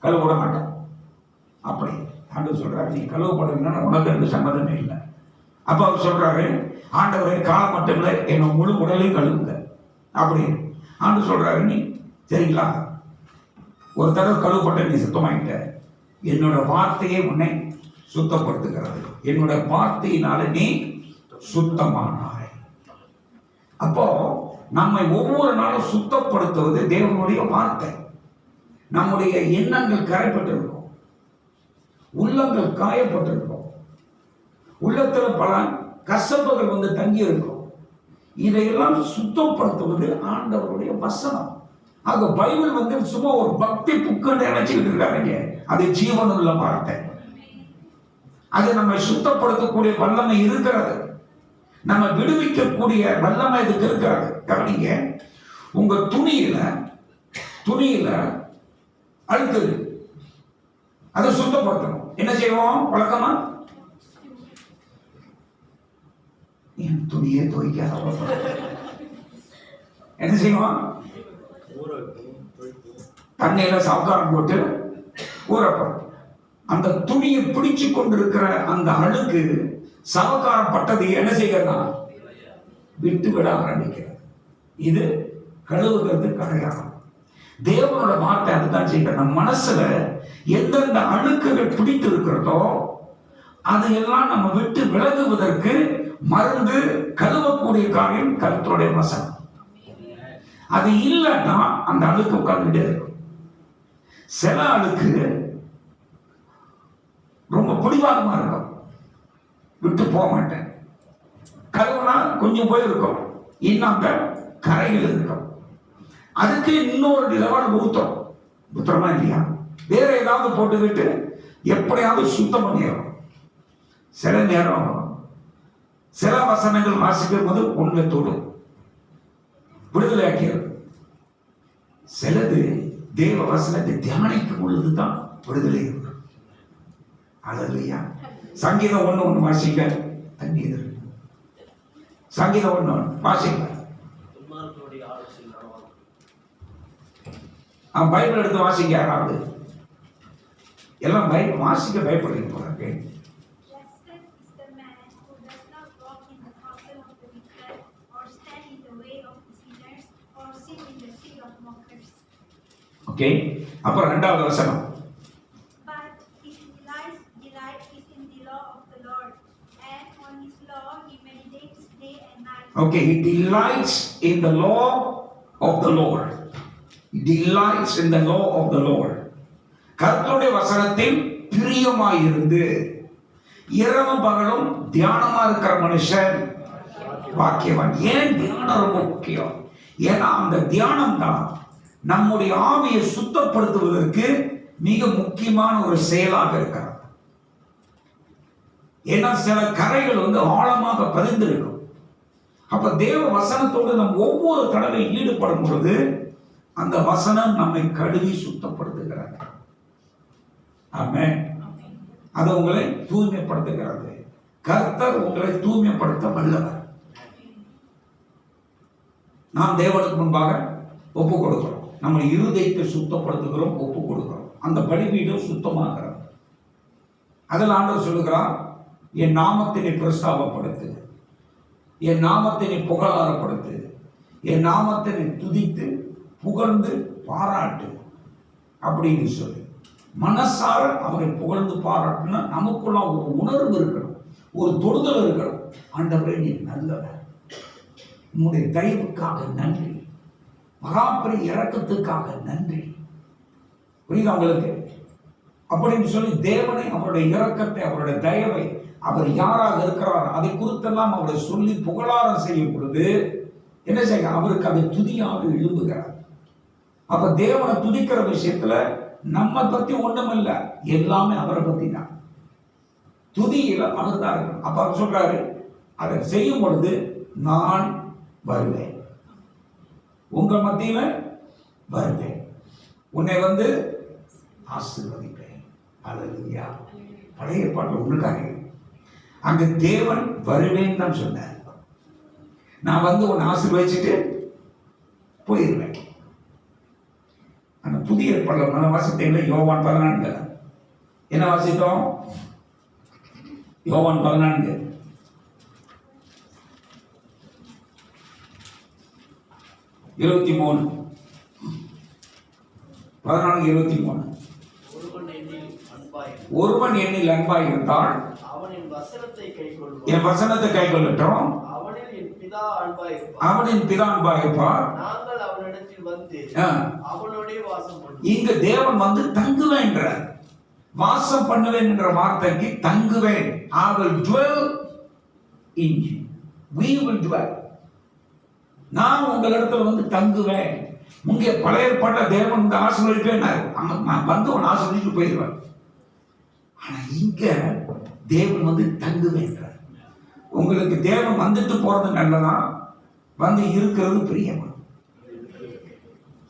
கழுவிட மாட்டேன். அப்படி ஆண்டவர் சொல்றாரு, நீ கழுவப்படணும்னா உனக்கு எனக்கு சம்மதமே இல்லை. அப்ப அவர் சொல்றாரு, ஆண்டவரை காலம் மட்டும் இல்லை, என்னை முழு உடலையும் கழுவுங்க அப்படின்னு ஆண்டவர் சொல்றாரு. நீ சரிங்களா, ஒரு தடவை கழுவப்பட்ட நீ சுத்தமாயிட்ட, என்னோட வார்த்தையை உன்னை சுத்தப்படுத்துகிறது, என்னோட வார்த்தையினால நீ சுத்தமானாய். அப்போ நம்மை ஒவ்வொரு நாளும் சுத்தப்படுத்துவது தேவனுடைய வார்த்தை. நம்முடைய எண்ணங்கள் கரைப்பட்டிருக்கும், உள்ளங்கள் காயப்பட்டிருக்கும், உள்ளத்துல பல கசப்புகள் வந்து தங்கி இருக்கும். இதையெல்லாம் சுத்தப்படுத்துவது ஆண்டவருடைய வசனம். ஆக பைபிள் வந்து சும்மா ஒரு பக்தி புக்குன்னு நினைச்சுக்கிட்டு இருக்காங்க. அது ஜீவனுள்ள வார்த்தை. அது நம்ம சுத்தப்படுத்தக்கூடிய வல்லமை இருக்கிறது, நம்ம விடுவிக்கக்கூடிய வல்லமை இதுக்கு இருக்கிறது. கவனிங்க, உங்க துணியில அழுக்கு, அதை சுத்தப்படுத்தணும். என்ன செய்வோம் வழக்கமா? என் துணியை துவைக்காத என்ன செய்வோம்? தண்ணியில சாக்காரம் போட்டு ஊறப்படும். அந்த துணியை பிடிச்சு கொண்டிருக்கிற அந்த அழுக்கு சவக்காரம் பட்டது என்ன செய்யறதா? விட்டு விட ஆரம்பிக்கிறது. இது கழுவுகிறது கிடையாது. தேவனோட வார்த்தை அதுதான் செய்யற. நம்ம மனசுல எந்தெந்த அழுக்குகள் பிடித்து இருக்கிறதோ அதையெல்லாம் நம்ம விட்டு விலகுவதற்கு மருந்து கழுவக்கூடிய காரியம் கர்த்தருடைய வசனம். அது இல்லைன்னா அந்த அழுக்கு உட்கார்ந்துட்டே இருக்கும். சில அழுக்கு ரொம்ப பிடிவாதமா இருக்கும், விட்டு போக மாட்டேன். கழுவுனா கொஞ்சம் போயிருக்கும், இன்னும் அந்த கரையில் இருக்கும். அதுக்கு இன்னொரு லெவல் ஊத்துறோமா இல்லையா? வேற ஏதாவது போட்டுக்கிட்டு எப்படியாவது சுத்தம் பண்ணிடும். சில நேரம் சில வசனங்கள் வாசிக்கும் போது உண்மை தொடும், விடுதலை ஆக்கிறது. சிலது தேவ வசனத்தை தியானிக்கும் பொழுதுதான் விடுதலை. அல்லேலூயா. சங்கீதம் 1:1 வாசிங்க. சங்கீதம் 1:1 வாசிங்க. பைபிள் எடுத்து வாசிங்க. யாராவது எல்லாம் பைபிள் வாசிக்க பயப்படுறீங்க போறாங்க. ஓகே, அப்புறம் இரண்டாவது வசனம். Okay, he delights in the law of the Lord. He delights in the law of the Lord. கர்த்தருடைய வசனத்தில் பிரியமாயிருந்து இரவு பகலும் தியானமா இருக்கிற மனுஷன் பாக்கியவான். ஏன் தியானம் ரொம்ப முக்கியம்? ஏன்னா அந்த தியானம் தான் நம்முடைய ஆவியை சுத்தப்படுத்துவதற்கு மிக முக்கியமான ஒரு செயலாக இருக்கிறது. ஏன்னா சில கரைகள் வந்து ஆழமாக பதிந்திருக்கும். அப்ப தேவ வசனத்தோடு நம்ம ஒவ்வொரு தடவை ஈடுபடும் பொழுது அந்த வசனம் நம்மை கழுவி சுத்தப்படுத்துகிறது. ஆமென். அது உங்களை தூய்மைப்படுத்துகிறது. கர்த்தர் உங்களை தூய்மைப்படுத்த வல்லவர். நாம் தேவனுக்கு முன்பாக ஒப்பு கொடுக்கிறோம், நம்ம இருதயத்தை சுத்தப்படுத்துகிறோம், ஒப்பு கொடுக்கிறோம். அந்த பலிபீடம் சுத்தமாகிறது. அதில் ஆண்டவர் சொல்லுகிறார், என் நாமத்தை நீ பிரஸ்தாபப்படுத்து, என் நாமத்தை நீ புகழாரப்படுத்து, என் நாமத்தை நீ துதித்து புகழ்ந்து பாராட்டு அப்படின்னு சொல்லி மனசார அவரை புகழ்ந்து பாராட்டுனா நமக்குள்ள ஒரு உணர்வு இருக்கணும், ஒரு தொடுதல் இருக்கணும். ஆண்டவரே நீ நல்லவர், உன்னுடைய தயவுக்காக நன்றி, மகாபெரிய இரக்கத்துக்காக நன்றி. புரியுதா உங்களுக்கு? அப்படின்னு சொல்லி தேவனை, அவருடைய இரக்கத்தை, அவருடைய தயவை, அவர் யாராக இருக்கிறார் அதை குறித்தெல்லாம் அவரை சொல்லி புகழாரம் செய்யும் பொழுது என்ன செய்ய? அவருக்கு அது துதியாக எழும்புகிறார். அப்ப தேவனை துதிக்கிற விஷயத்துல நம்ம பத்தி ஒண்ணும் இல்லை, எல்லாமே அவரை பத்தி தான். துதியில அவர் தான் இருக்கணும். அப்ப அவர் சொல்றாரு, அதை செய்யும் பொழுது நான் வருவேன், உங்க மத்தியில வருவேன், உன்னை வந்து ஆசீர்வதிப்பேன். அல்லேலூயா. பழைய ஏற்பாட்டில் உங்களுக்காக அங்க தேவன் வருவேன் தான் சொன்னார். நான் வந்து உன்னை ஆசீர்வதிச்சுட்டு போயிருவேன். அந்த புதிய ஏற்பாடுல வாசித்தீங்களா? யோவான் 14 என்ன வாசித்தோம்? யோவான் 14 23 14:23. ஒருவன் என்னில் அன்பாய் இருந்தால் என் வசனத்தை கை கொள்ளட்டும், அவனின் பிதா அன்பாய் இருப்பார், இங்க தேவன் வந்து தங்குவேன் என்ற வாசம் பண்ணுவேன் என்ற வார்த்தைக்கு தங்குவேன். I will dwell in you. We will dwell. நான் உங்களிடத்துல வந்து தங்குவேன். முந்தைய பழைய ஏற்பாட்டுல தேவன் வந்து ஆசீர்வதிப்பேன், நான் வந்து உன் ஆசீர்வதிட்டு போயிடுவேன். ஆனா இங்க தேவன் வந்து தங்குவேன். உங்களுக்கு தேவன் வந்துட்டு போறது நல்லதா, வந்து இருக்கிறது பிரியமா?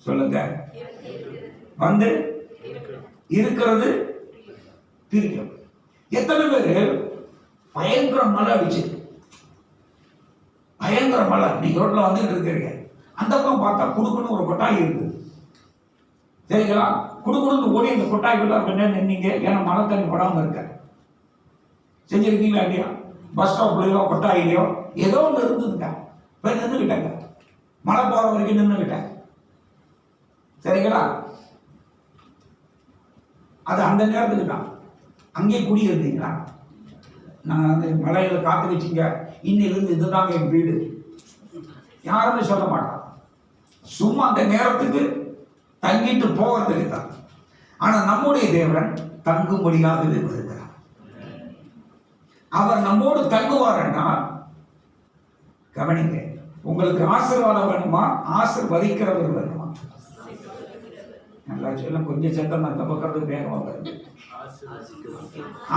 சொல்லுங்க. வந்து இருக்கிறது பிரியம். எத்தனை பேரு பயங்கர மழை அடிச்சு, பயங்கர மழை, நீங்க ரோட்ல வந்துட்டு இருக்கிறீங்க, அந்த பக்கம் பார்த்தா குடுக்குன்னு ஒரு கொட்டாய் இருக்குது, சரிங்களா? குடுக்குன்னு ஓடி அந்த கொட்டாய்க்குள்ள நின்னீங்க, ஏன்னா மழை தண்ணி படாம இருக்க. செஞ்சிருக்கீங்களா இல்லையா? பஸ் ஸ்டாப்லயோ கொட்டாயிலையோ ஏதோ ஒன்று இருந்ததுங்க, போய் நின்றுக்கிட்டாங்க, மழை போற வரைக்கும் நின்றுக்கிட்டேன், சரிங்களா? அது அந்த நேரத்துக்கு தான். அங்கே குடியிருந்தீங்களா? நான் வந்து மலையில காத்து வச்சிங்க, இன்னிலிருந்து இதுதாங்க என் வீடு, யாருமே சொல்ல மாட்டான். சும்மா அந்த நேரத்துக்கு தங்கிட்டு போகிறதுக்கு தான். ஆனா நம்முடைய தேவன் தங்கும்படியாக இருக்கிறார். அவர் நம்மோடு தங்குவார்னா, கவனிங்க, உங்களுக்கு ஆசீர்வாதம் வேணுமா, ஆசீர்வதிக்கிறவர் வேணுமா? நல்லா சொல்ல, கொஞ்சம் சத்தம் அந்த பக்கத்துக்கு வேகமா வருது.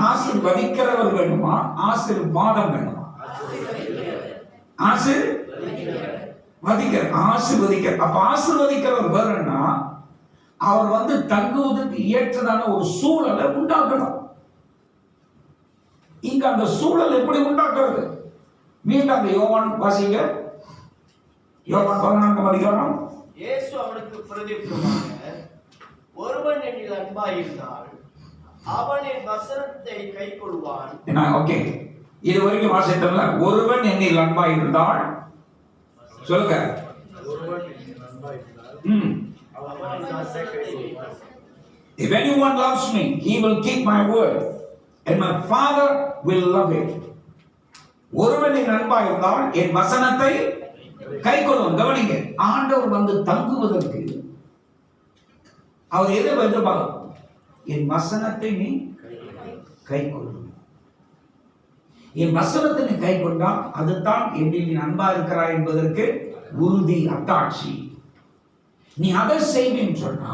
ஆசீர்வதிக்கிறவர் வேணுமா, ஆசீர்வாதம் வேணுமா? ஆசீர்வதிக்கிற. அப்ப ஆசீர்வதிக்கிறவர் வேணும்னா அவர் வந்து தங்குவதற்கு ஏற்றதான ஒரு சூழலை உண்டாக்கணும். இங்க அந்த சூழல் எப்படி உண்டாக்குறது? மீண்டும் அந்த யோவான் வாசிங்க, யோவான் 14 அதிகாரம். இயேசு அவனுக்கு பிரதியுத்தரமாக, ஒருவன் என்னில் அன்பாய் இருந்தால் அவன் என் வசனத்தை கைக்கொள்வான். ஓகே, இது வரைக்கும் வாசித்தோம்ல. ஒருவன் என்னில் அன்பாய் இருந்தால், சொல்லுங்க. If anyone loves me, he will keep my word, and my Father will love him. ஒருவன் என் அன்பாய் இருந்தால் என் வசனத்தை கைக்கொள்ளும். கவனிங்க, ஆண்டவர் வந்து தங்குவதற்கு அவர் எதை எதிர்பார்க்க? என் வசனத்தை நீ கைக்கொள்ளும். என் வசனத்தை நீ கைக்கொண்டால் அதுதான் என்னில் நீ அன்பா இருக்கிறாய் என்பதற்கு உறுதி, அத்தாட்சி. நீ அதை செய்வேன்னு சொன்னா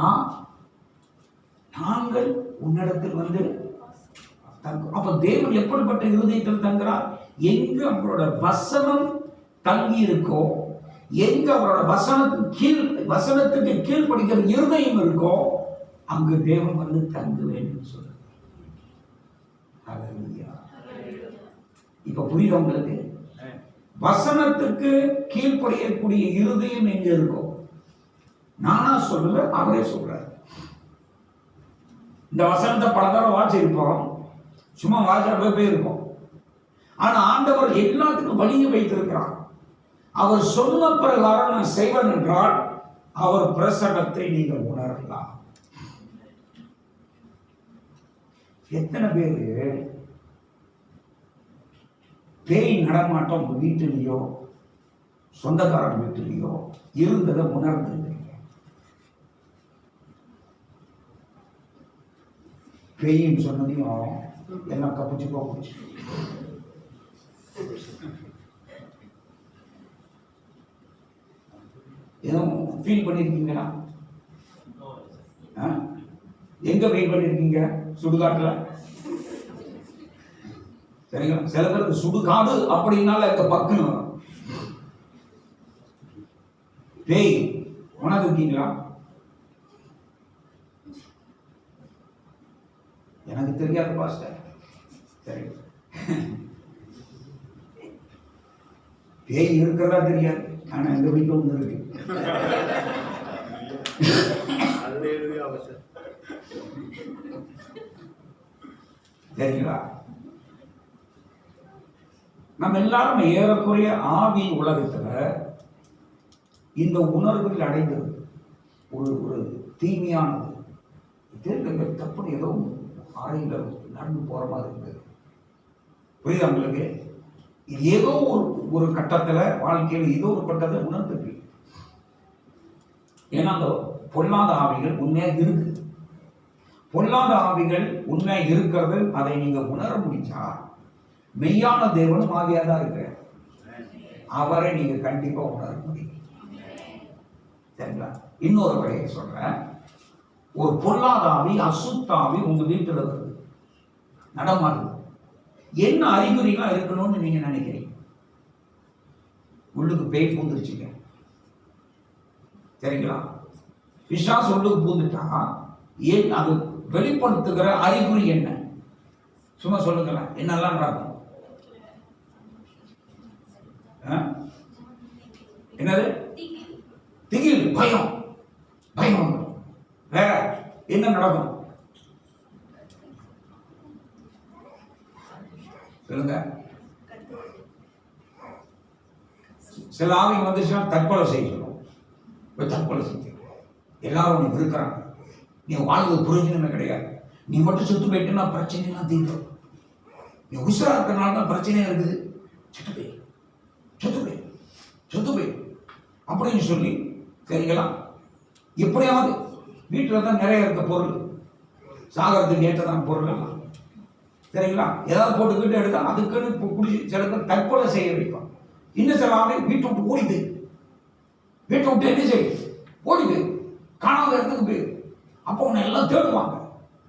நாங்கள் உன்னிடத்தில் வந்து தங்கும். அப்ப தேவன் எப்படிப்பட்ட இருதயத்தில் தங்குறார்? எங்க அவரோட வசனம் தங்கி இருக்கோ, எங்க அவரோட வசனத்துக்கு கீழ்படிக்கிற இருதயம் இருக்கோ, அங்கு தேவன் வந்து தங்குவேன் சொல்றார். இப்ப புரியுது உங்களுக்கு? வசனத்துக்கு கீழ்படியக்கூடிய இருதயம் எங்க இருக்கும்? நானா சொல்லல, அவரே சொல்றாரு. இந்த வசனத்தை பல தடவை வாசிச்சிருப்போம், சும்மா வாசிச்சா போயிருப்போம். ஆனா ஆண்டவர் எல்லாத்துக்கும் வழியை வைத்திருக்கிறார். அவர் சொன்ன பிரகாரம் நான் செய்வேன் என்றால் அவர் பிரசன்னத்தை நீங்கள் உணரலாம். எத்தனை பேரு பேய் நடமாட்டம் உங்க வீட்டிலேயோ சொந்தக்காரன் வீட்டிலேயோ இருந்ததை உணர்ந்துருக்கீங்க? பேயின்னு சொன்னதையும் எல்லாம் கப்பிச்சு போச்சு. எதுவும் ஃபீல் பண்ணிருக்கீங்களா? எங்க ஃபீல் பண்ணிருக்கீங்க? சுடுகாட்டுல. சரிங்களா? சில பேருக்கு சுடுகாடு அப்படின்னால எங்க பக்குன்னு வரும். பேய் உணர்ந்துருக்கீங்களா? எனக்கு தெரியாத பாஸ்டர். சரி, பேய் இருக்கிறதா தெரியாது, ஆனா எங்க வீட்டுல ஒண்ணு இருக்கு. சரிங்களா? நம்ம எல்லாரும் ஏறக்குறைய ஆவியின் உலகத்துல இந்த உணர்வுகள் அடைந்தது ஒரு ஒரு தீமையானது. தப்பு ஏதோ அறையில் நடந்து போற மாதிரி இருந்தது. புரியுதா உங்களுக்கு? இது ஏதோ ஒரு கட்டத்துல வாழ்க்கையில் ஏதோ ஒரு கட்டத்தை உணர்ந்துருக்கு. ஏன்னா அந்த பொல்லாத ஆவிகள் உண்மையா இருக்கு. பொல்லாத ஆவிகள் உண்மையா இருக்கிறது அதை நீங்க உணர முடிச்சா மெய்யான தேவனும் ஆவியா தான் இருக்கு. அவரை நீங்க கண்டிப்பா உணர முடியும். சரிங்களா? இன்னொரு வகையை சொல்றேன். ஒரு பொல்லாத ஆவி, அசுத்த ஆவி உங்க வீட்டுல வருது, நடமாடுது. என்ன அறிகுறிலாம் இருக்கணும்னு நீங்க நினைக்கிறீங்க? உள்ளுக்கு பேய் பூந்துருச்சுங்க. சரிங்களா? பிசாசு உள்ளுக்கு பூந்துட்டா ஏன் அது வெளிப்படுத்துகிற அறிகுறி என்ன? சும்மா சொல்லுங்களேன், என்னெல்லாம் நடக்கும்? என்னது? திகில், பயம். பயம் வேற என்ன நடக்கும் சொல்லுங்க. சில ஆவிங்க வந்துச்சுன்னா தற்கொலை செய்ய சொல்லும். தற்கொலை செஞ்சு எல்லாரும் நீ இருக்கிறாங்க, நீ வாழ்வது பிரயோஜனமே கிடையாது, நீ மட்டும் சுத்து போயிட்டுன்னா பிரச்சனைலாம் தீர்க்கும், நீ உசுரா இருக்கிறனால தான் பிரச்சனையா இருக்குது, செத்து போய் செத்து போய் செத்து போய் அப்படின்னு சொல்லி. சரிங்களா? எப்படியாவது வீட்டில் தான் நிறைய இருக்க பொருள், சாகரத்துக்கு ஏற்றதான பொருள் எல்லாம். சரிங்களா? ஏதாவது போட்டு வீட்டை எடுத்தா அதுக்குன்னு குடிச்சு சில பேர் தற்கொலை செய்ய வைப்பான். இன்னும் சில ஆளை வீட்டை விட்டு ஓடிது, வீட்டை விட்டு என்ன செய்யுது, ஓடிது, காணாத இடத்துக்கு போய் அப்போ உன்னை எல்லாம் தேடுவாங்க,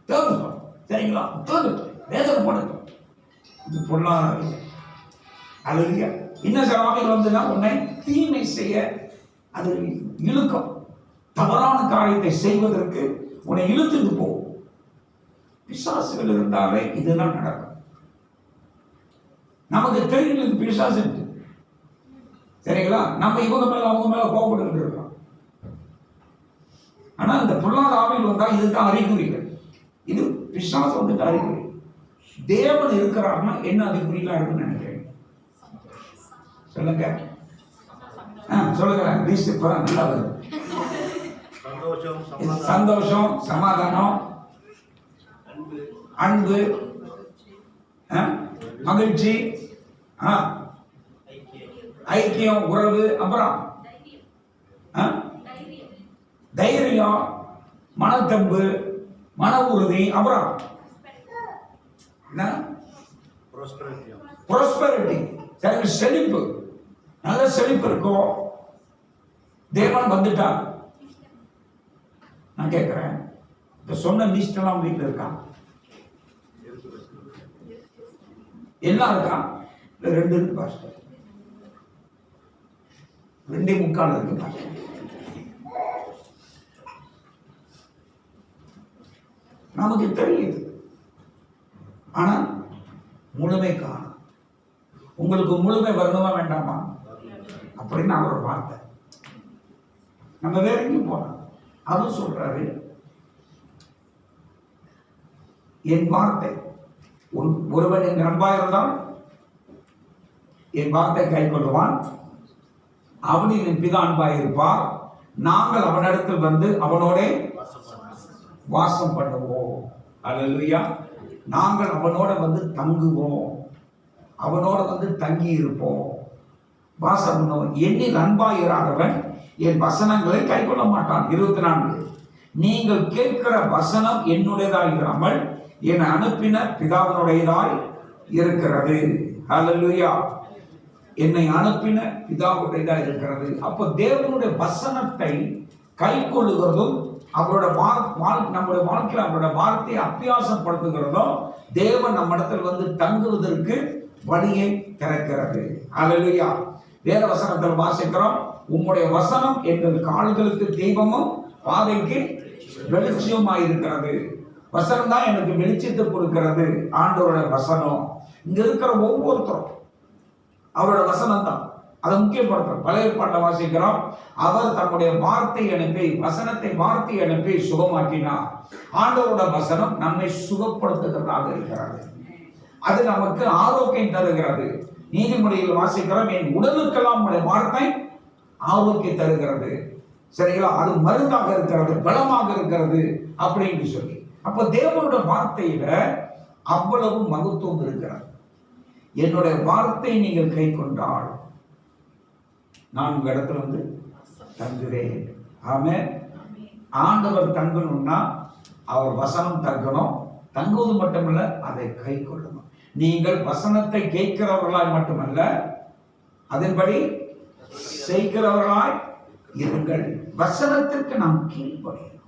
தேடுவாங்க. சரிங்களா? தேடு, வேதனை பண்ணுது. இது பொருளாதார அழகிய. இன்னும் சில ஆளுகள் வந்துன்னா உன்னை தீமை செய்ய அது இழுக்கும், தவறான காரியத்தை செய்வதற்கு உன்னை இழுத்துட்டு போ. பிசாசுகள் இருந்தாலே இதெல்லாம் நடக்கும். நமக்கு தெரியல பிசாசு. சரிங்களா? நம்ம இவங்க மேல அவங்க மேல கோபப்பட்டு இருக்கோம். ஆனா இந்த பொல்லாத ஆவியில் வந்தா இதுதான் அறிகுறிகள். இது பிசாசு வந்துட்டு அறிகுறி. தேவன் இருக்கிறார்னா என்ன அறிகுறிலாம் இருக்குன்னு நினைக்கிறேன்? சொல்லுங்க. சொல்லுங்க. நல்லா வருது. சந்தோஷம், சமாதானம், அன்பு, மகிழ்ச்சி, ஐக்கியம், உறவு, அப்புறம் தைரியம், மனத்தம்பு, மன உறுதி, அப்புறம் ப்ராஸ்பெரிட்டி, செழிப்பு, நல்ல செழிப்பு இருக்கும். தேவன் வந்துட்டார். நான் கேட்கிறேன், இந்த சொன்ன லிஸ்ட் எல்லாம் வீட்டில் இருக்கா? எல்லாம் இருக்கா? இல்லை 2 இருக்கு பாஸ்டர், 2.25 இருக்கு பாஸ்டர். நமக்கு தெரியுது, ஆனா முழுமை காணும். உங்களுக்கு முழுமை வரணுமா வேண்டாமா அப்படின்னு அவரோட வார்த்தை. நம்ம வேற எங்கேயும் போலாம். அவர் சொல்றாரு, என் வார்த்தை ஒருவன் என் அன்பாயிருந்தால் என் வார்த்தை கை கொள்ளுவான், அவனில் என் பிதா அன்பாயிருப்பார், நாங்கள் அவனிடத்தில் வந்து அவனோட வாசம் பண்ணுவோம். அல்லேலூயா. நாங்கள் அவனோட வந்து தங்குவோம், அவனோட வந்து தங்கி இருப்போம், வாசம் பண்ணுவோம். என்னில் அன்பாயிராதவன் என் வசனங்களை கை கொள்ள மாட்டான். 24 நீங்கள் கேட்கிற வசனம் என்னுடையதாயிராமல் என்னை அனுப்பின பிதாவினுடையதாய் இருக்கிறது. ஹல்லேலூயா. என்னை அனுப்பின பிதாவுடையதாய் இருக்கிறது. அப்போ தேவனுடைய வசனத்தை கை கொள்ளுகிறதும் அவருடைய நம்முடைய வாழ்க்கையில் அவருடைய வார்த்தையை அபியாசப்படுத்துகிறதும் தேவன் நம்ம இடத்தில் வந்து தங்குவதற்கு வழியை திறக்கிறது. ஹல்லேலூயா. வேத வசனத்தில் வாசிக்கிறோம், உம்முடைய வசனம் எங்கள் கால்களுக்கு தீபமும் பாதைக்கு வெளிச்சமாய் இருக்கிறது. வசனம் தான் எனக்கு வெளிச்சத்தை கொடுக்கிறது. ஆண்டவருடைய வசனம். இங்க இருக்கிற ஒவ்வொருத்தரும் அவரோட வசனம் தான். அதை முக்கியப்படுத்துறோம். பழைய ஏற்பாட்டை வாசிக்கிறோம், அவர் தம்முடைய வார்த்தை அனுப்பி, வசனத்தை வார்த்தை அனுப்பி சுகமாக்கினார். ஆண்டவரோட வசனம் நம்மை சுகப்படுத்துகிறதாக இருக்கிறது. அது நமக்கு ஆரோக்கியம் தருகிறது. நீதிமொழியில் வாசிக்கிறோம், என் உடலுக்கெல்லாம் உடைய வார்த்தை ஆரோக்கியம் தருகிறது. சரிங்களா? அது மருந்தாக இருக்கிறது, பலமாக இருக்கிறது அப்படின்னு சொல்லி. அப்ப தேவனோட வார்த்தையில அவ்வளவு மகத்துவம் இருக்கிறது. என்னுடைய வார்த்தை நீங்கள் கை கொண்டால் நான் உங்க இடத்துல வந்து தங்குறேன். ஆமென். ஆண்டவர் தங்கணும்னா அவர் வசனம் தங்கணும். தங்குவது மட்டுமல்ல, அதை கை கொள்ளணும். நீங்கள் வசனத்தை கேட்கிறவர்களாய் மட்டுமல்ல, அதன்படி செய்கிறவர்களாய் இருங்கள். வசனத்திற்கு நாம் கீழ்ப்படியணும்.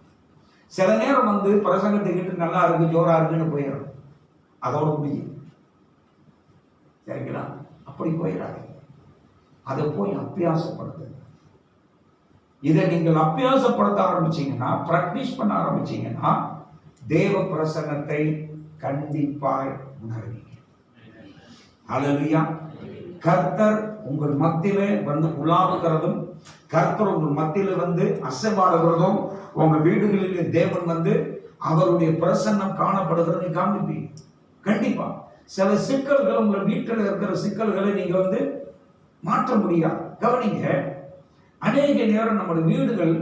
சில நேரம் வந்து பிரசங்கத்துக்கிட்டு நல்லா இருக்கு, ஜோரா இருக்குன்னு போயிடும், அதோட முடியும். சரிங்களா? அப்படி போயிடாது. அதை போய் அபியாசப்படுத்து. இதை நீங்கள் அபியாசப்படுத்த ஆரம்பிச்சீங்கன்னா, பிராக்டிஸ் பண்ண ஆரம்பிச்சீங்கன்னா, தேவ பிரசன்னத்தை கண்டிப்பாய் உணர்வீங்க. ஹல்லேலூயா. கர்த்தர் உங்கள் மத்தியிலே வந்து உலாவுகிறதும், கர்த்தர் உங்கள் மத்தியில வந்து அசைபாடுகிறதும், உங்க வீடுகளிலே தேவன் வந்து அவருடைய பிரசன்னம் காணப்படுகிறதை காண்பிப்பீங்க. கண்டிப்பா சில சிக்கல்கள், உங்கள் வீட்டில் இருக்கிற சிக்கல்களை நீங்க வந்து மாற்ற முடியாது. கவனிங்க, அநேக நேரம் நம்முடைய வீடுகள்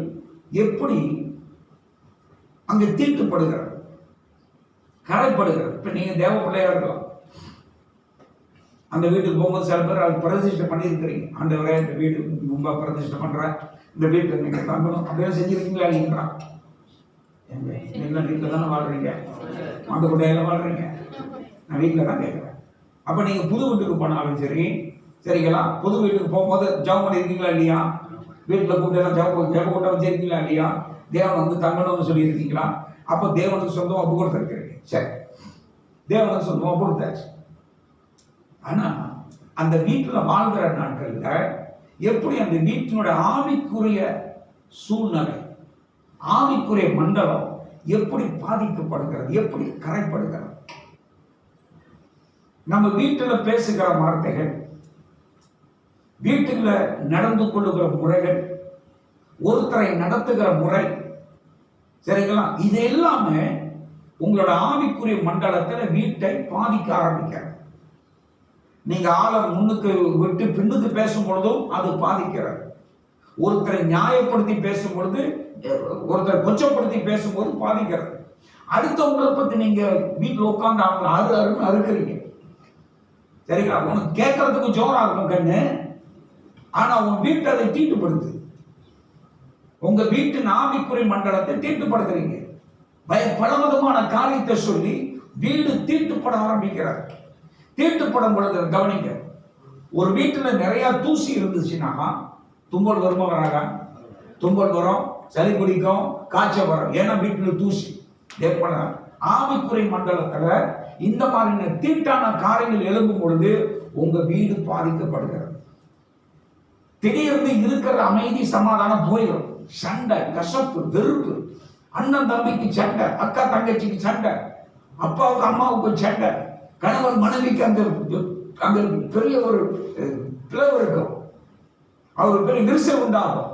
எப்படி அங்கு தீட்டுப்படுகிறது, கரைப்படுகிறது. இப்ப நீங்க தேவ பிள்ளையா இருக்கலாம், அந்த வீட்டுக்கு போகும்போது சில பேர் அது பிரதிஷ்டை பண்ணியிருக்கிறீங்க. ஆண்டவரே, இந்த வீடு ரொம்ப பிரதிஷ்டை பண்றேன், இந்த வீட்டில் நீங்க தங்கணும் அப்படியே செஞ்சிருக்கீங்களா இல்லைங்களா? எங்க வீட்டில் தானே வாழ்றீங்க, மாட்டு கொட்டையில வாழ்றீங்க. நான் வீட்டில் தான் கேட்குறேன். அப்போ நீங்கள் புது வீட்டுக்கு போனாலும் சரி, சரிங்களா, புது வீட்டுக்கு போகும்போது ஜெபம் பண்ணியிருக்கீங்களா இல்லையா? வீட்டில் கூட்டம் ஜெப கூட்டம் வச்சிருக்கீங்களா இல்லையா? தேவன் வந்து தங்கணும்னு சொல்லியிருக்கீங்களா? அப்போ தேவனுக்கு சொந்தமாக ஒப்பு கொடுத்துருக்கிறீங்க. சரி, தேவனுக்கு சொந்தமாக ஒப்பு கொடுத்தாச்சு. ஆனால் அந்த வீட்டில் வாழ்கிற நாட்களில் எப்படி அந்த வீட்டினுடைய ஆவிக்குரிய சூழ்நிலை, ஆவிக்குரிய மண்டலம் எப்படி பாதிக்கப்படுகிறது, எப்படி கரைப்படுகிறது? நம்ம வீட்டில் பேசுகிற வார்த்தைகள், வீட்டுல நடந்து கொள்ளுகிற முறைகள், ஒருத்தரை நடத்துகிற முறை, சரிங்களா, இது எல்லாமே உங்களோட ஆவிக்குரிய மண்டலத்தில் வீட்டை பாதிக்க ஆரம்பிக்கிறது. நீங்க ஆளை முன்னுக்கு விட்டு பின்னுக்கு பேசும் பொழுதும் அது பாதிக்கிறது. ஒருத்தரை நியாயப்படுத்தி பேசும் பொழுது, ஒருத்தரை கொச்சப்படுத்தி பேசும்போது பாதிக்கிறது. அடுத்தவங்களை பத்தி நீங்க வீட்டில் உட்கார்ந்து அவங்களை அருன்னு அறுக்கிறீங்க. சரிங்களா? உனக்கு கேட்கறதுக்கு ஜோரா இருக்கும் கண்ணு, ஆனா உன் வீட்டை அதை தீட்டுப்படுத்து. உங்க வீட்டின் ஆவிக்குரிய மண்டலத்தை தீட்டுப்படுத்துறீங்க. பலவிதமான காரியத்தை சொல்லி வீடு தீட்டுப்பட ஆரம்பிக்கிறார். தீட்டுப்படும் பொழுது கவனிங்க, ஒரு வீட்டுல நிறைய தூசி இருந்துச்சுன்னா தும்பல் வருமா வராதா? தும்பல் வரும், சளி பிடிக்கும், காய்ச்சல் வரும். ஏன்னா வீட்டுல தூசி. ஆவிக்குறை மண்டலத்துல இந்த மாதிரி தீட்டான காரியங்கள் எழும்பும் பொழுது உங்க வீடு பாதிக்கப்படுகிறது. திடீர்னு இருக்கிற அமைதி சமாதானம் போயிடும். சண்டை, கசப்பு, வெறுப்பு, அண்ணன் தம்பிக்கு சண்டை, அக்கா தங்கச்சிக்கு சண்டை, அப்பாவுக்கு அம்மாவுக்கு சண்டை, கணவன் மனைவிக்கு அங்க பெரிய ஒரு பிளவு இருக்கும், அவர் பெரிய விரிசல் உண்டாகும்.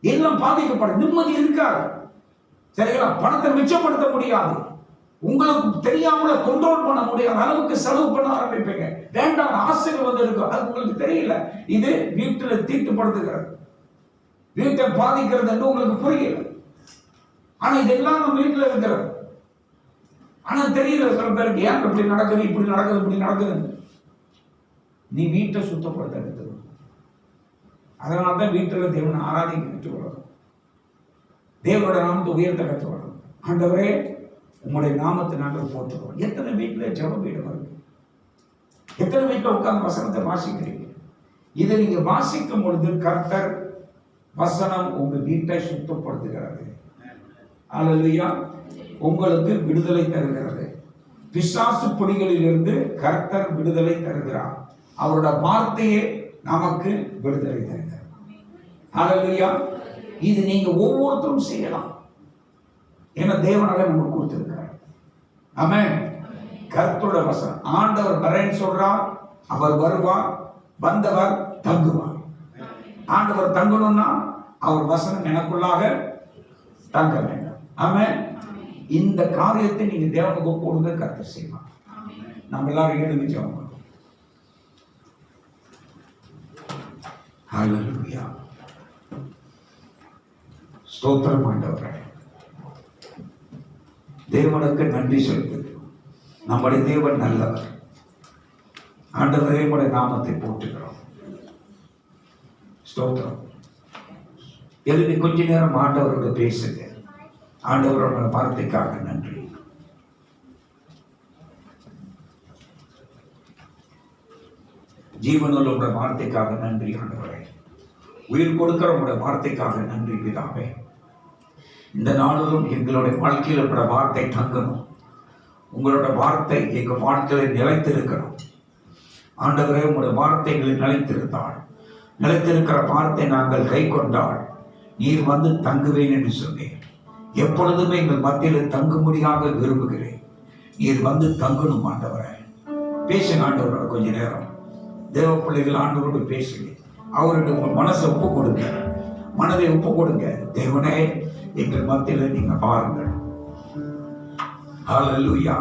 எல்லாம் பாதிக்கப்படும். நிம்மதி இருக்காது. சரிங்களா? பணத்தை மிச்சப்படுத்த முடியாது. உங்களுக்கு தெரியாமல கண்ட்ரோல் பண்ண முடியாத அளவுக்கு செலவு பண்ண ஆரம்பிப்பீங்க. வேண்டாம் ஆசைகள் வந்து இருக்கும், அது உங்களுக்கு தெரியல. இது வீட்டில் தீட்டுப்படுத்துகிறது, வீட்டை பாதிக்கிறது என்று உங்களுக்கு புரியல. ஆனா இதெல்லாம் நம்ம வீட்டில் இருக்கிறது. ஆனா தெரியல சில பேருக்கு, ஏன் இப்படி நடக்குது, இப்படி நடக்குது, இப்படி நடக்குது. நீ வீட்டை சுத்தப்படுத்த எடுத்துக்கணும். அதனால்தான் வீட்டில் தேவனை ஆராதிக்க கற்றுக்கொள்ளணும், தேவனோட நாமத்தை உயர்த்த கற்றுக்கொள்ளணும். ஆண்டவரே, உங்களுடைய நாமத்தை நாங்கள் போற்றுவோம். எத்தனை வீட்டில் ஜெப வீடு வருது? எத்தனை வீட்டில் உட்கார்ந்து வசனத்தை வாசிக்கிறீங்க? இதை நீங்க வாசிக்கும் பொழுது கர்த்தர் வசனம் உங்க வீட்டை சுத்தப்படுத்துகிறது. அல்லேலூயா. உங்களுக்கு விடுதலை தருகிறது. பிசாசு பொடிகளில் இருந்து கர்த்தர் விடுதலை தருகிறார். அவரோட வார்த்தையே நமக்கு விடுதலை தருகிறார். அல்லேலூயா. இது நீங்க ஒவ்வொருத்தரும் செய்யலாம். ஏன்னா தேவனால நமக்கு கொடுத்திருக்கிறார். ஆமென். கர்த்தரோட வசனம், ஆண்டவர் வரேன்னு சொல்றார், அவர் வருவார், வந்தவர் தங்குவார். ஆண்டவர் தங்கணும்னா அவர் வசனம் எனக்குள்ளாக தங்க வேண்டும். ஆமென். இந்த காரியத்தை நீங்க தேவனுக்கு போடுங்க, கர்த்தர் செய்வார். நம்ம எல்லாரும் எழுந்து ஜெபம் பண்ணுவோம். ஹல்லேலூயா. ஸ்தோத்திரம் ஆண்டவரே. தேவனுக்கு நன்றி செலுத்துகிறோம். நம்முடைய தேவன் நல்லவர். ஆண்டவரே உடைய நாமத்தை போற்றுகிறோம். ஸ்தோத்திரம். எழுதி கொஞ்ச நேரம் ஆண்டவரோட பேசுங்க. ஆண்டவரோட வார்த்தைக்காக நன்றி. ஜீவனுள்ள உடைய வார்த்தைக்காக நன்றி ஆண்டவரே. உயிர் கொடுக்கிற உடைய வார்த்தைக்காக நன்றி பிதாவே. இந்த நாளிலும் எங்களுடைய வாழ்க்கையில் உடைய வார்த்தை தங்கணும். உங்களோட வார்த்தை எங்கள் வாழ்க்கையில் நிலைத்திருக்கணும். ஆண்டவரே உங்களுடைய வார்த்தைகளில் நிலைத்திருக்கிற வார்த்தை நாங்கள் கை கொண்டால் நீர் வந்து தங்குவேன் என்று சொன்னேன். எப்பொழுதுமே எங்கள் மத்தியில் தங்கும்படியாக விரும்புகிறேன். நீர் வந்து தங்கணும் ஆண்டவரே. பேசுங்க ஆண்டவரோட கொஞ்ச நேரம். தேவ பிள்ளைகள் ஆண்டவரோடு பேசுங்க. அவருடைய உங்கள் மனசை ஒப்பு கொடுங்க, மனதை ஒப்பு கொடுங்க. தேவனே எங்கள் மத்தியில் நீங்க பாருங்கள். ஹல்லேலூயா.